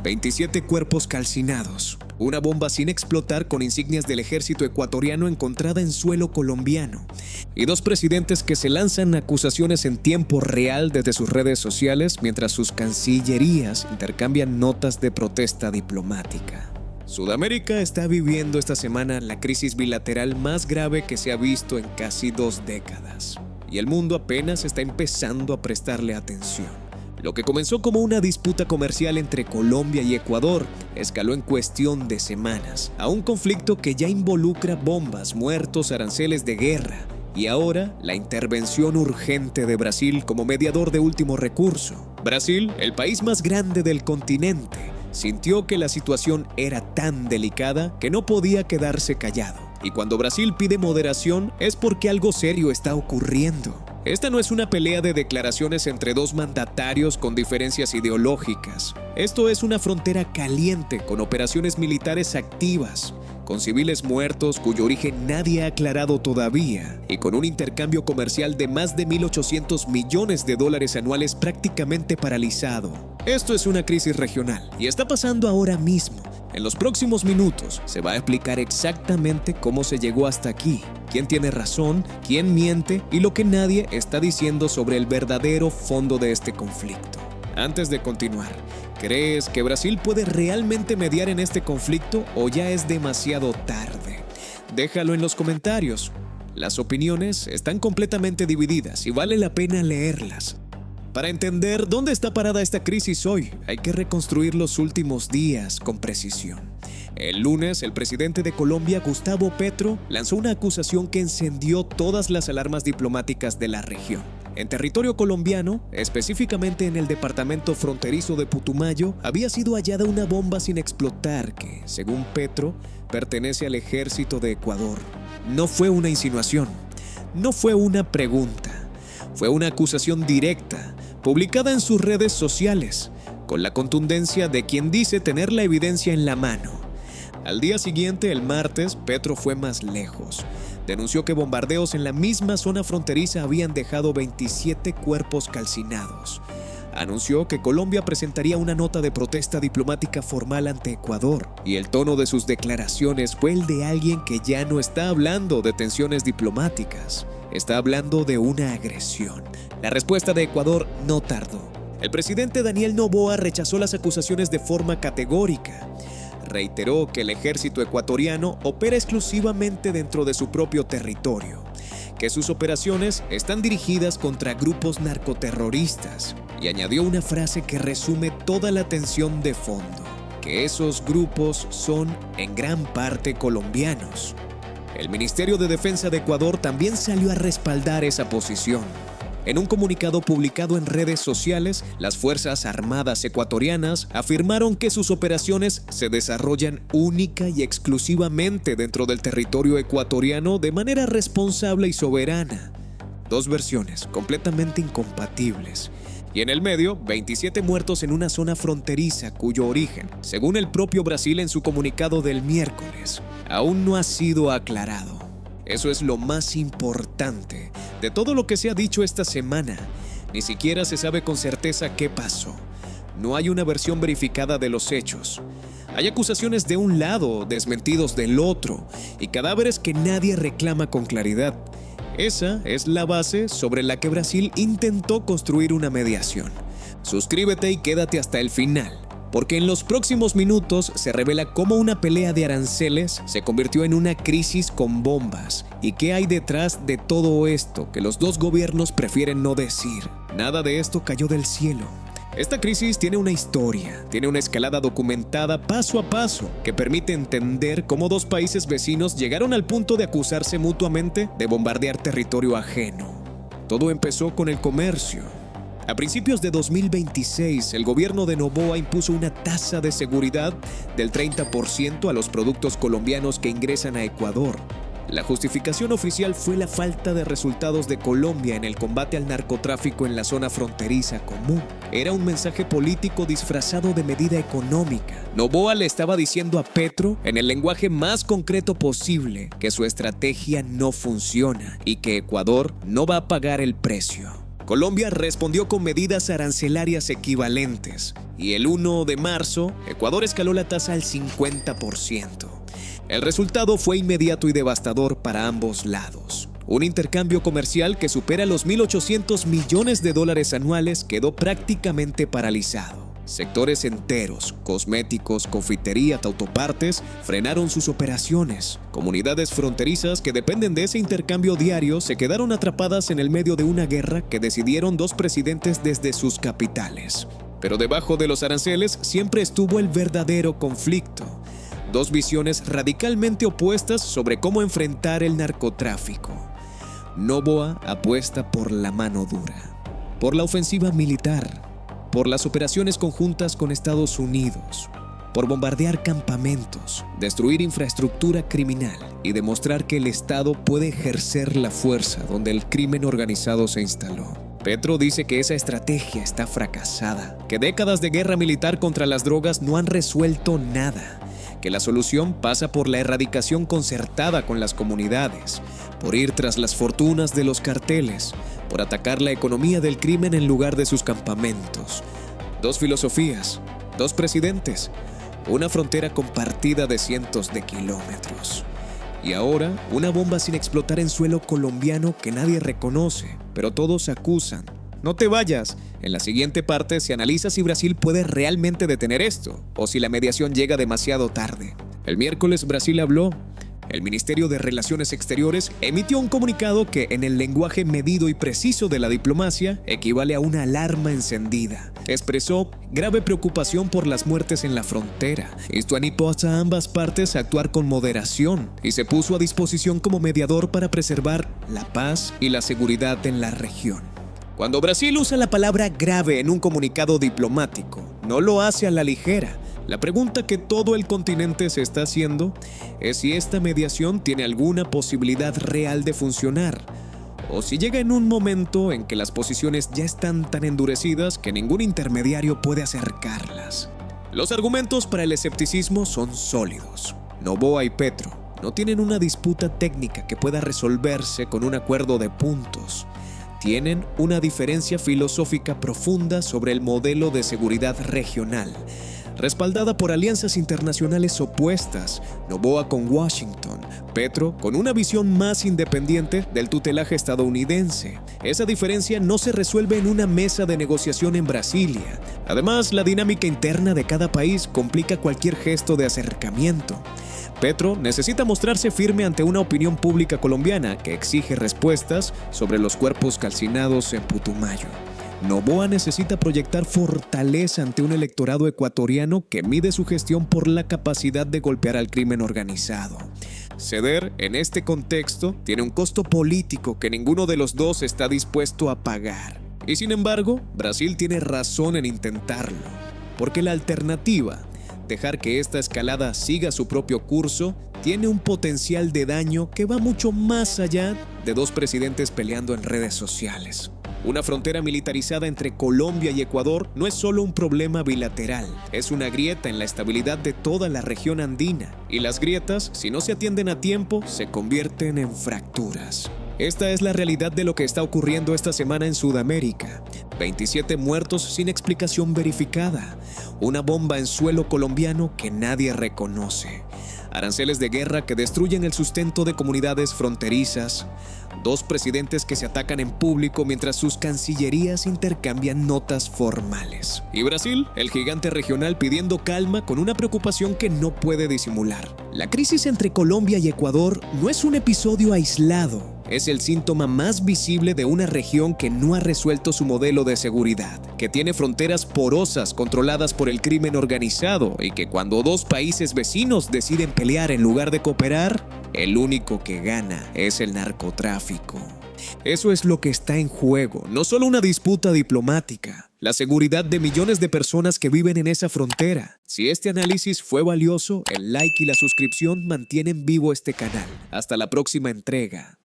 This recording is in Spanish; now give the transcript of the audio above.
27 cuerpos calcinados, una bomba sin explotar con insignias del ejército ecuatoriano encontrada en suelo colombiano, y dos presidentes que se lanzan acusaciones en tiempo real desde sus redes sociales mientras sus cancillerías intercambian notas de protesta diplomática. Sudamérica está viviendo esta semana la crisis bilateral más grave que se ha visto en casi 2 décadas, y el mundo apenas está empezando a prestarle atención. Lo que comenzó como una disputa comercial entre Colombia y Ecuador escaló en cuestión de semanas a un conflicto que ya involucra bombas, muertos, aranceles de guerra y ahora la intervención urgente de Brasil como mediador de último recurso. Brasil, el país más grande del continente, sintió que la situación era tan delicada que no podía quedarse callado. Y cuando Brasil pide moderación es porque algo serio está ocurriendo. Esta no es una pelea de declaraciones entre dos mandatarios con diferencias ideológicas. Esto es una frontera caliente con operaciones militares activas, con civiles muertos cuyo origen nadie ha aclarado todavía, y con un intercambio comercial de más de $1.800 millones anuales prácticamente paralizado. Esto es una crisis regional y está pasando ahora mismo. En los próximos minutos se va a explicar exactamente cómo se llegó hasta aquí, quién tiene razón, quién miente y lo que nadie está diciendo sobre el verdadero fondo de este conflicto. Antes de continuar, ¿crees que Brasil puede realmente mediar en este conflicto o ya es demasiado tarde? Déjalo en los comentarios. Las opiniones están completamente divididas y vale la pena leerlas. Para entender dónde está parada esta crisis hoy, hay que reconstruir los últimos días con precisión. El lunes, el presidente de Colombia, Gustavo Petro, lanzó una acusación que encendió todas las alarmas diplomáticas de la región. En territorio colombiano, específicamente en el departamento fronterizo de Putumayo, había sido hallada una bomba sin explotar que, según Petro, pertenece al ejército de Ecuador. No fue una insinuación, no fue una pregunta, fue una acusación directa, publicada en sus redes sociales, con la contundencia de quien dice tener la evidencia en la mano. Al día siguiente, el martes, Petro fue más lejos. Denunció que bombardeos en la misma zona fronteriza habían dejado 27 cuerpos calcinados. Anunció que Colombia presentaría una nota de protesta diplomática formal ante Ecuador, y el tono de sus declaraciones fue el de alguien que ya no está hablando de tensiones diplomáticas, está hablando de una agresión. La respuesta de Ecuador no tardó. El presidente Daniel Noboa rechazó las acusaciones de forma categórica. Reiteró que el ejército ecuatoriano opera exclusivamente dentro de su propio territorio, que sus operaciones están dirigidas contra grupos narcoterroristas, y añadió una frase que resume toda la tensión de fondo, que esos grupos son en gran parte colombianos. El Ministerio de Defensa de Ecuador también salió a respaldar esa posición. En un comunicado publicado en redes sociales, las Fuerzas Armadas ecuatorianas afirmaron que sus operaciones se desarrollan única y exclusivamente dentro del territorio ecuatoriano de manera responsable y soberana. Dos versiones completamente incompatibles. Y en el medio, 27 muertos en una zona fronteriza cuyo origen, según el propio Brasil en su comunicado del miércoles, aún no ha sido aclarado. Eso es lo más importante de todo lo que se ha dicho esta semana. Ni siquiera se sabe con certeza qué pasó. No hay una versión verificada de los hechos. Hay acusaciones de un lado, desmentidos del otro, y cadáveres que nadie reclama con claridad. Esa es la base sobre la que Brasil intentó construir una mediación. Suscríbete y quédate hasta el final, porque en los próximos minutos se revela cómo una pelea de aranceles se convirtió en una crisis con bombas y qué hay detrás de todo esto que los dos gobiernos prefieren no decir. Nada de esto cayó del cielo. Esta crisis tiene una historia, tiene una escalada documentada paso a paso que permite entender cómo dos países vecinos llegaron al punto de acusarse mutuamente de bombardear territorio ajeno. Todo empezó con el comercio. A principios de 2026, el gobierno de Noboa impuso una tasa de seguridad del 30% a los productos colombianos que ingresan a Ecuador. La justificación oficial fue la falta de resultados de Colombia en el combate al narcotráfico en la zona fronteriza común. Era un mensaje político disfrazado de medida económica. Noboa le estaba diciendo a Petro, en el lenguaje más concreto posible, que su estrategia no funciona y que Ecuador no va a pagar el precio. Colombia respondió con medidas arancelarias equivalentes y el 1 de marzo, Ecuador escaló la tasa al 50%. El resultado fue inmediato y devastador para ambos lados. Un intercambio comercial que supera los $1.800 millones anuales quedó prácticamente paralizado. Sectores enteros, cosméticos, confitería, autopartes, frenaron sus operaciones. Comunidades fronterizas que dependen de ese intercambio diario se quedaron atrapadas en el medio de una guerra que decidieron dos presidentes desde sus capitales. Pero debajo de los aranceles siempre estuvo el verdadero conflicto. Dos visiones radicalmente opuestas sobre cómo enfrentar el narcotráfico. Noboa apuesta por la mano dura, por la ofensiva militar, por las operaciones conjuntas con Estados Unidos, por bombardear campamentos, destruir infraestructura criminal y demostrar que el Estado puede ejercer la fuerza donde el crimen organizado se instaló. Petro dice que esa estrategia está fracasada, que décadas de guerra militar contra las drogas no han resuelto nada, que la solución pasa por la erradicación concertada con las comunidades, por ir tras las fortunas de los carteles, por atacar la economía del crimen en lugar de sus campamentos. Dos filosofías, dos presidentes, una frontera compartida de cientos de kilómetros. Y ahora, una bomba sin explotar en suelo colombiano que nadie reconoce, pero todos acusan. No te vayas. En la siguiente parte se analiza si Brasil puede realmente detener esto, o si la mediación llega demasiado tarde. El miércoles Brasil habló. El Ministerio de Relaciones Exteriores emitió un comunicado que, en el lenguaje medido y preciso de la diplomacia, equivale a una alarma encendida. Expresó grave preocupación por las muertes en la frontera. Esto animó a ambas partes a actuar con moderación y se puso a disposición como mediador para preservar la paz y la seguridad en la región. Cuando Brasil usa la palabra grave en un comunicado diplomático, no lo hace a la ligera. La pregunta que todo el continente se está haciendo es si esta mediación tiene alguna posibilidad real de funcionar, o si llega en un momento en que las posiciones ya están tan endurecidas que ningún intermediario puede acercarlas. Los argumentos para el escepticismo son sólidos. Noboa y Petro no tienen una disputa técnica que pueda resolverse con un acuerdo de puntos. Tienen una diferencia filosófica profunda sobre el modelo de seguridad regional, respaldada por alianzas internacionales opuestas, Noboa con Washington, Petro con una visión más independiente del tutelaje estadounidense. Esa diferencia no se resuelve en una mesa de negociación en Brasilia. Además, la dinámica interna de cada país complica cualquier gesto de acercamiento. Petro necesita mostrarse firme ante una opinión pública colombiana que exige respuestas sobre los cuerpos calcinados en Putumayo. Noboa necesita proyectar fortaleza ante un electorado ecuatoriano que mide su gestión por la capacidad de golpear al crimen organizado. Ceder en este contexto tiene un costo político que ninguno de los dos está dispuesto a pagar. Y sin embargo, Brasil tiene razón en intentarlo, porque la alternativa, dejar que esta escalada siga su propio curso, tiene un potencial de daño que va mucho más allá de dos presidentes peleando en redes sociales. Una frontera militarizada entre Colombia y Ecuador no es solo un problema bilateral, es una grieta en la estabilidad de toda la región andina. Y las grietas, si no se atienden a tiempo, se convierten en fracturas. Esta es la realidad de lo que está ocurriendo esta semana en Sudamérica. 27 muertos sin explicación verificada. Una bomba en suelo colombiano que nadie reconoce. Aranceles de guerra que destruyen el sustento de comunidades fronterizas. Dos presidentes que se atacan en público mientras sus cancillerías intercambian notas formales. Y Brasil, el gigante regional, pidiendo calma con una preocupación que no puede disimular. La crisis entre Colombia y Ecuador no es un episodio aislado. Es el síntoma más visible de una región que no ha resuelto su modelo de seguridad, que tiene fronteras porosas controladas por el crimen organizado y que cuando dos países vecinos deciden pelear en lugar de cooperar, el único que gana es el narcotráfico. Eso es lo que está en juego, no solo una disputa diplomática, la seguridad de millones de personas que viven en esa frontera. Si este análisis fue valioso, el like y la suscripción mantienen vivo este canal. Hasta la próxima entrega.